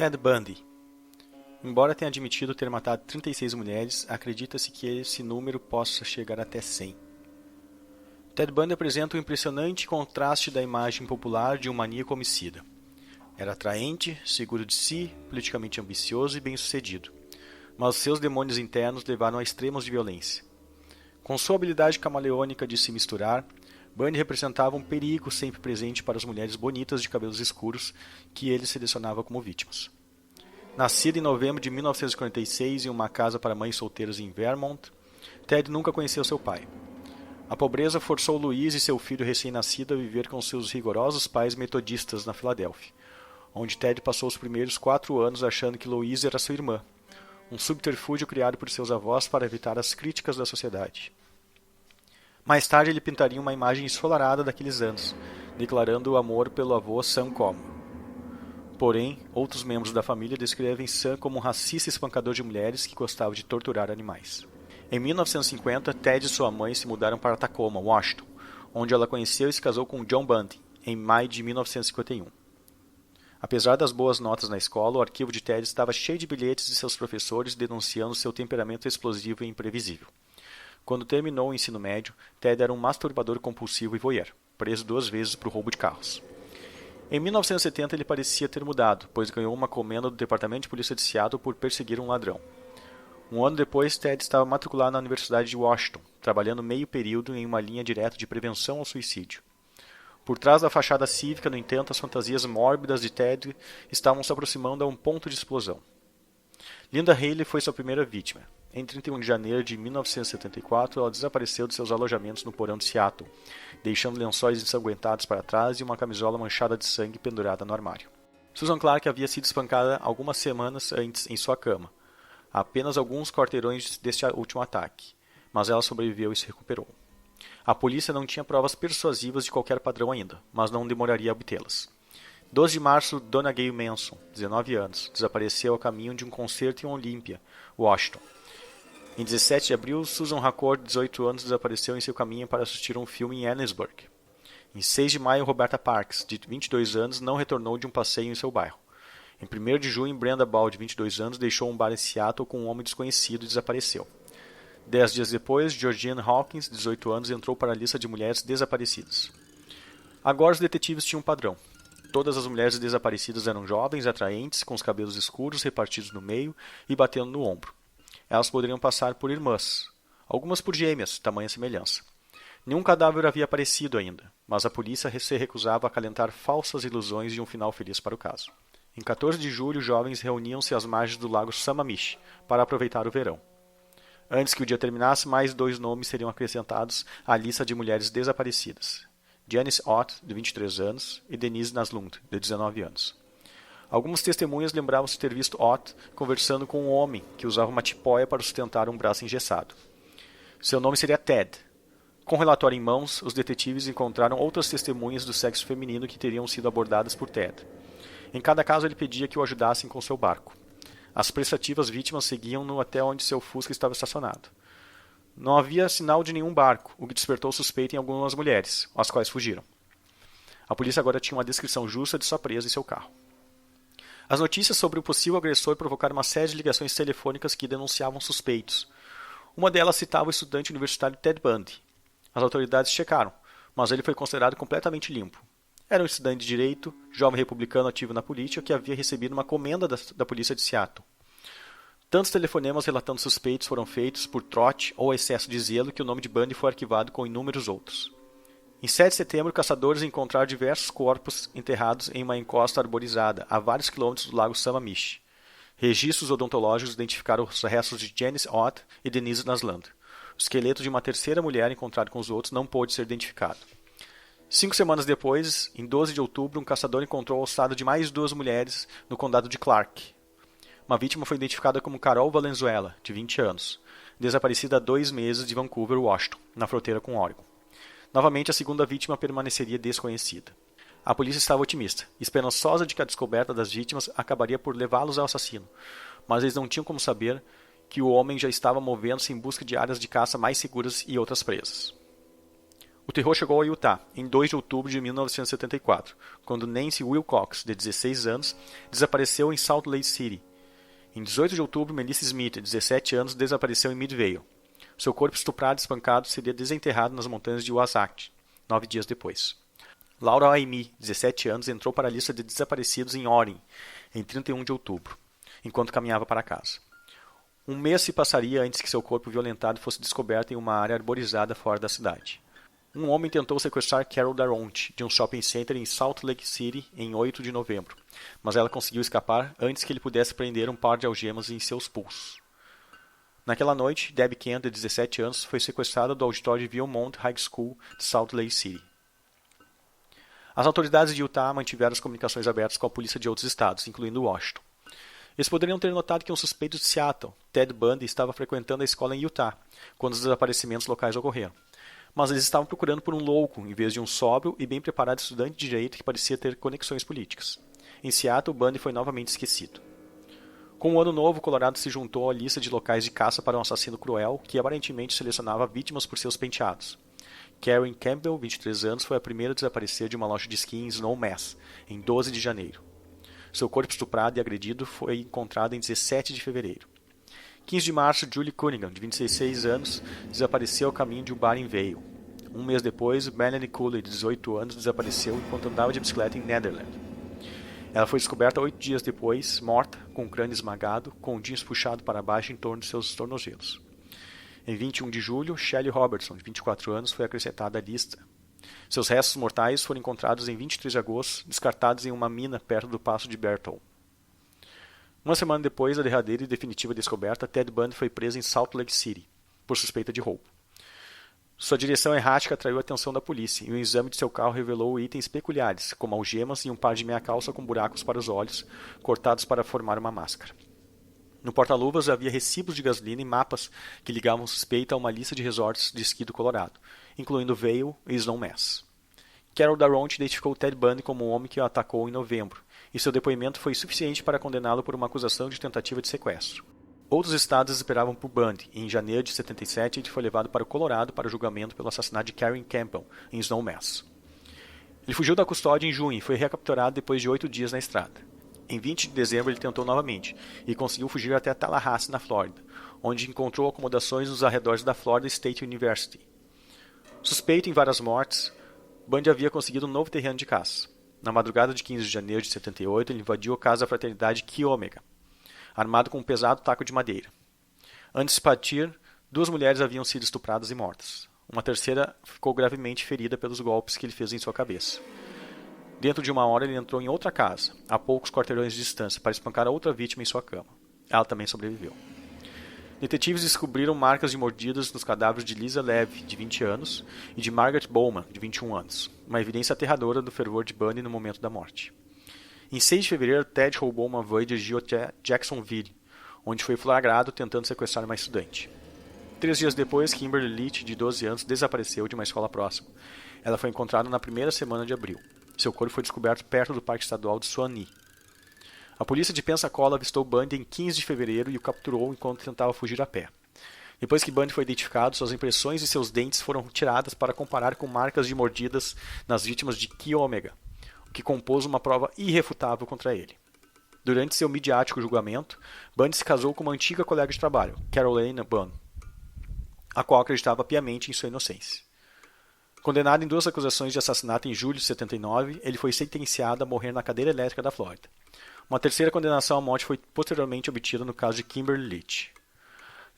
Ted Bundy. Embora tenha admitido ter matado 36 mulheres, acredita-se que esse número possa chegar até 100. Ted Bundy apresenta um impressionante contraste da imagem popular de um maníaco homicida. Era atraente, seguro de si, politicamente ambicioso e bem-sucedido, mas seus demônios internos levaram a extremos de violência. Com sua habilidade camaleônica de se misturar, Bundy representava um perigo sempre presente para as mulheres bonitas de cabelos escuros que ele selecionava como vítimas. Nascido em novembro de 1946 em uma casa para mães solteiras em Vermont, Ted nunca conheceu seu pai. A pobreza forçou Louise e seu filho recém-nascido a viver com seus rigorosos pais metodistas na Filadélfia, onde Ted passou os primeiros 4 anos achando que Louise era sua irmã, um subterfúgio criado por seus avós para evitar as críticas da sociedade. Mais tarde ele pintaria uma imagem ensolarada daqueles anos, declarando o amor pelo avô Sam Common. Porém, outros membros da família descrevem Sam como um racista espancador de mulheres que gostava de torturar animais. Em 1950, Ted e sua mãe se mudaram para Tacoma, Washington, onde ela conheceu e se casou com John Bundy, em maio de 1951. Apesar das boas notas na escola, o arquivo de Ted estava cheio de bilhetes de seus professores denunciando seu temperamento explosivo e imprevisível. Quando terminou o ensino médio, Ted era um masturbador compulsivo e voyeur, preso 2 vezes por roubo de carros. Em 1970 ele parecia ter mudado, pois ganhou uma comenda do Departamento de Polícia de Seattle por perseguir um ladrão. Um ano depois, Ted estava matriculado na Universidade de Washington, trabalhando meio período em uma linha direta de prevenção ao suicídio. Por trás da fachada cívica, no entanto, as fantasias mórbidas de Ted estavam se aproximando a um ponto de explosão. Linda Haley foi sua primeira vítima. Em 31 de janeiro de 1974, ela desapareceu de seus alojamentos no porão de Seattle, deixando lençóis ensanguentados para trás e uma camisola manchada de sangue pendurada no armário. Susan Clark havia sido espancada algumas semanas antes em sua cama, a apenas alguns quarteirões deste último ataque, mas ela sobreviveu e se recuperou. A polícia não tinha provas persuasivas de qualquer padrão ainda, mas não demoraria a obtê-las. 12 de março, Donna Gayle Manson, 19 anos, desapareceu a caminho de um concerto em Olympia, Washington. Em 17 de abril, Susan Harcourt, 18 anos, desapareceu em seu caminho para assistir a um filme em Annisburg. Em 6 de maio, Roberta Parks, de 22 anos, não retornou de um passeio em seu bairro. Em 1º de junho, Brenda Ball, de 22 anos, deixou um bar em Seattle com um homem desconhecido e desapareceu. 10 dias depois, Georgiana Hawkins, de 18 anos, entrou para a lista de mulheres desaparecidas. Agora os detetives tinham um padrão. Todas as mulheres desaparecidas eram jovens, atraentes, com os cabelos escuros repartidos no meio e batendo no ombro. Elas poderiam passar por irmãs, algumas por gêmeas, tamanha semelhança. Nenhum cadáver havia aparecido ainda, mas a polícia se recusava a acalentar falsas ilusões de um final feliz para o caso. Em 14 de julho, jovens reuniam-se às margens do lago Sammamish para aproveitar o verão. Antes que o dia terminasse, mais 2 nomes seriam acrescentados à lista de mulheres desaparecidas. Janice Ott, de 23 anos, e Denise Naslund, de 19 anos. Algumas testemunhas lembravam-se ter visto Ott conversando com um homem que usava uma tipóia para sustentar um braço engessado. Seu nome seria Ted. Com o relatório em mãos, os detetives encontraram outras testemunhas do sexo feminino que teriam sido abordadas por Ted. Em cada caso, ele pedia que o ajudassem com seu barco. As prestativas vítimas seguiam-no até onde seu Fusca estava estacionado. Não havia sinal de nenhum barco, o que despertou suspeita em algumas mulheres, as quais fugiram. A polícia agora tinha uma descrição justa de sua presa e seu carro. As notícias sobre o possível agressor provocaram uma série de ligações telefônicas que denunciavam suspeitos. Uma delas citava o estudante universitário Ted Bundy. As autoridades checaram, mas ele foi considerado completamente limpo. Era um estudante de direito, jovem republicano ativo na política, que havia recebido uma comenda da polícia de Seattle. Tantos telefonemas relatando suspeitos foram feitos por trote ou excesso de zelo que o nome de Bundy foi arquivado com inúmeros outros. Em 7 de setembro, caçadores encontraram diversos corpos enterrados em uma encosta arborizada, a vários quilômetros do lago Sammamish. Registros odontológicos identificaram os restos de Janice Ott e Denise Naslund. O esqueleto de uma terceira mulher encontrado com os outros não pôde ser identificado. 5 semanas depois, em 12 de outubro, um caçador encontrou o ossado de mais 2 mulheres no condado de Clark. Uma vítima foi identificada como Carol Valenzuela, de 20 anos, desaparecida há 2 meses de Vancouver, Washington, na fronteira com Oregon. Novamente, a segunda vítima permaneceria desconhecida. A polícia estava otimista, esperançosa de que a descoberta das vítimas acabaria por levá-los ao assassino, mas eles não tinham como saber que o homem já estava movendo-se em busca de áreas de caça mais seguras e outras presas. O terror chegou a Utah em 2 de outubro de 1974, quando Nancy Wilcox, de 16 anos, desapareceu em Salt Lake City. Em 18 de outubro, Melissa Smith, de 17 anos, desapareceu em Midvale. Seu corpo estuprado e espancado seria desenterrado nas montanhas de Wasatch, 9 dias depois. Laura Aimee, 17 anos, entrou para a lista de desaparecidos em Orem, em 31 de outubro, enquanto caminhava para casa. Um mês se passaria antes que seu corpo violentado fosse descoberto em uma área arborizada fora da cidade. Um homem tentou sequestrar Carol Daronte de um shopping center em Salt Lake City em 8 de novembro, mas ela conseguiu escapar antes que ele pudesse prender um par de algemas em seus pulsos. Naquela noite, Debbie Kent, de 17 anos, foi sequestrada do auditório de Viewmont High School de Salt Lake City. As autoridades de Utah mantiveram as comunicações abertas com a polícia de outros estados, incluindo Washington. Eles poderiam ter notado que um suspeito de Seattle, Ted Bundy, estava frequentando a escola em Utah, quando os desaparecimentos locais ocorreram. Mas eles estavam procurando por um louco, em vez de um sóbrio e bem preparado estudante de direito que parecia ter conexões políticas. Em Seattle, Bundy foi novamente esquecido. Com o ano novo, Colorado se juntou à lista de locais de caça para um assassino cruel que aparentemente selecionava vítimas por seus penteados. Karen Campbell, 23 anos, foi a primeira a desaparecer de uma loja de esqui em Snowmass, em 12 de janeiro. Seu corpo estuprado e agredido foi encontrado em 17 de fevereiro. 15 de março, Julie Cunningham, de 26 anos, desapareceu ao caminho de um bar em Vail. Um mês depois, Melanie Cooley, de 18 anos, desapareceu enquanto andava de bicicleta em Netherland. Ela foi descoberta 8 dias depois, morta, com o crânio esmagado, com o jeans puxado para baixo em torno de seus tornozelos. Em 21 de julho, Shelley Robertson, de 24 anos, foi acrescentada à lista. Seus restos mortais foram encontrados em 23 de agosto, descartados em uma mina perto do passo de Berthold. Uma semana depois da derradeira e definitiva descoberta, Ted Bundy foi preso em Salt Lake City, por suspeita de roubo. Sua direção errática atraiu a atenção da polícia, e um exame de seu carro revelou itens peculiares, como algemas e um par de meia-calça com buracos para os olhos, cortados para formar uma máscara. No porta-luvas havia recibos de gasolina e mapas que ligavam o suspeito a uma lista de resorts de esqui do Colorado, incluindo Vail e Snowmass. Carol Daronte identificou Ted Bundy como o homem que o atacou em novembro, e seu depoimento foi suficiente para condená-lo por uma acusação de tentativa de sequestro. Outros estados esperavam por Bundy, e em janeiro de 77 ele foi levado para o Colorado para julgamento pelo assassinato de Karen Campbell, em Snowmass. Ele fugiu da custódia em junho e foi recapturado depois de 8 dias na estrada. Em 20 de dezembro ele tentou novamente, e conseguiu fugir até Tallahassee, na Flórida, onde encontrou acomodações nos arredores da Florida State University. Suspeito em várias mortes, Bundy havia conseguido um novo terreno de caça. Na madrugada de 15 de janeiro de 78, ele invadiu a casa da fraternidade Chi Omega, armado com um pesado taco de madeira. Antes de partir, 2 mulheres haviam sido estupradas e mortas. Uma terceira ficou gravemente ferida pelos golpes que ele fez em sua cabeça. Dentro de uma hora, ele entrou em outra casa, a poucos quarteirões de distância, para espancar a outra vítima em sua cama. Ela também sobreviveu. Detetives descobriram marcas de mordidas nos cadáveres de Lisa Levy, de 20 anos, e de Margaret Bowman, de 21 anos, uma evidência aterradora do fervor de Bundy no momento da morte. Em 6 de fevereiro, Ted roubou uma van e dirigiu até Jacksonville, onde foi flagrado tentando sequestrar uma estudante. 3 dias depois, Kimberly Leach, de 12 anos, desapareceu de uma escola próxima. Ela foi encontrada na primeira semana de abril. Seu corpo foi descoberto perto do Parque Estadual de Suwannee. A polícia de Pensacola avistou Bundy em 15 de fevereiro e o capturou enquanto tentava fugir a pé. Depois que Bundy foi identificado, suas impressões e seus dentes foram tiradas para comparar com marcas de mordidas nas vítimas de Chi Omega, o que compôs uma prova irrefutável contra ele. Durante seu midiático julgamento, Bundy se casou com uma antiga colega de trabalho, Carolina Bunn, a qual acreditava piamente em sua inocência. Condenado em 2 acusações de assassinato em julho de 79, ele foi sentenciado a morrer na cadeira elétrica da Flórida. Uma terceira condenação à morte foi posteriormente obtida no caso de Kimberly Leach.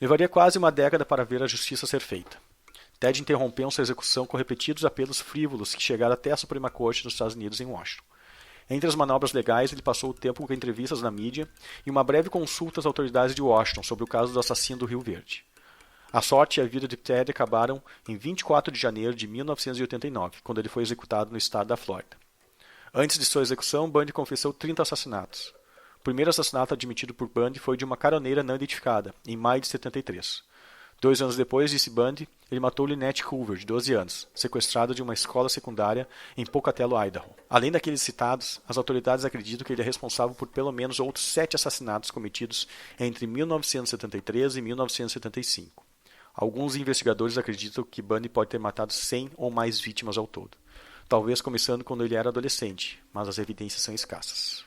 Levaria quase uma década para ver a justiça ser feita. Ted interrompeu sua execução com repetidos apelos frívolos que chegaram até a Suprema Corte dos Estados Unidos em Washington. Entre as manobras legais, ele passou o tempo com entrevistas na mídia e uma breve consulta às autoridades de Washington sobre o caso do assassino do Rio Verde. A sorte e a vida de Ted acabaram em 24 de janeiro de 1989, quando ele foi executado no estado da Flórida. Antes de sua execução, Bundy confessou 30 assassinatos. O primeiro assassinato admitido por Bundy foi de uma caroneira não identificada, em maio de 73. 2 anos depois, disse Bundy, ele matou Lynette Hoover, de 12 anos, sequestrada de uma escola secundária em Pocatello, Idaho. Além daqueles citados, as autoridades acreditam que ele é responsável por pelo menos outros 7 assassinatos cometidos entre 1973 e 1975. Alguns investigadores acreditam que Bundy pode ter matado 100 ou mais vítimas ao todo, talvez começando quando ele era adolescente, mas as evidências são escassas.